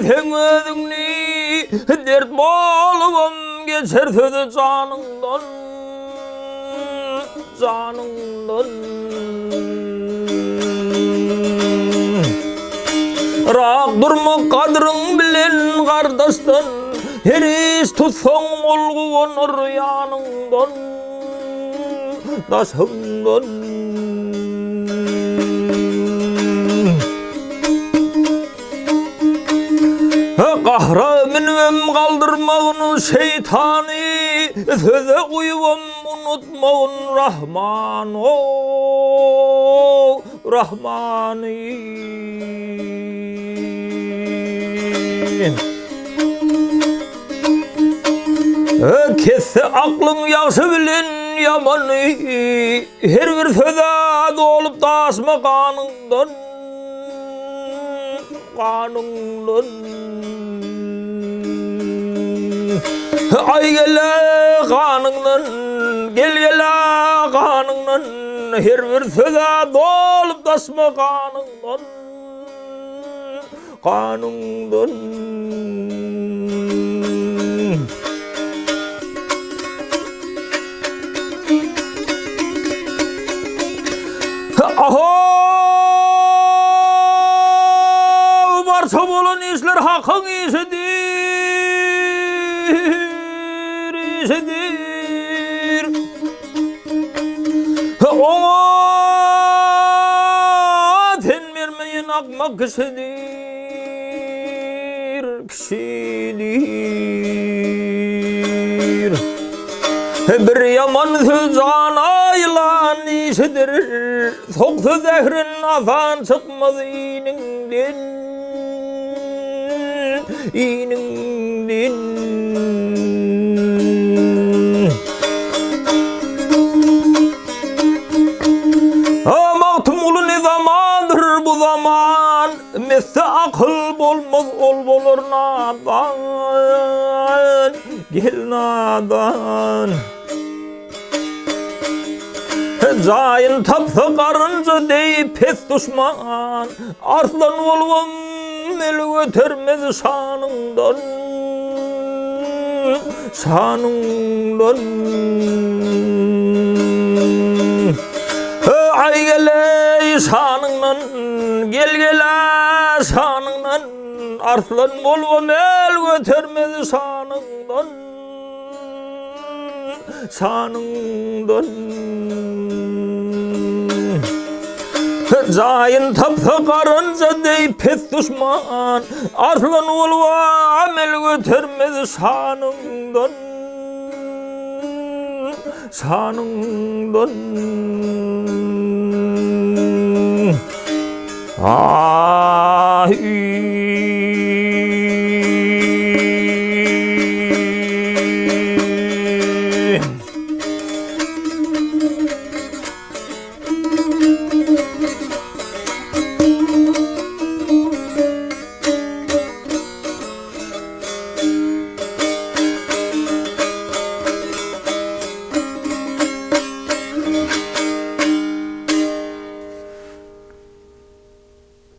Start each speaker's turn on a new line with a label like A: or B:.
A: Efendim dert bolubam geçer söze canından Rak durma kadrın bilen kardeşten her iş tutsan olgu onur yanından daşımdan Kahra minvem kaldırmağını şeytani söze uyuvam unutmağın Rahman o Rahmani Kesse aklın yaxşı bilen yamanı her bir söze dolup taşma kanından Ay gele kanından gel gele kanından her bir söze dolup taşma kanından Aho varsa bolan işler hakkın işedir Ona ten vermeyen akmak kişidir Bir yaman söz ana yılan işidir Soksa zehrin azan çıkmaz ininden Maktım ulu ne zamandır bu zaman Mesle akıl bolmaz ol bolur nadan Gel nadan Cayın tapsa karınca deyip pes düşman Arslan olvam el götürmez şanından Ay gele şanından gel gele şanından Arslan olvam el götürmez şanından Cayın tapsa karınca deyip pes düşman Arslan olva amel götürmez şanından Ay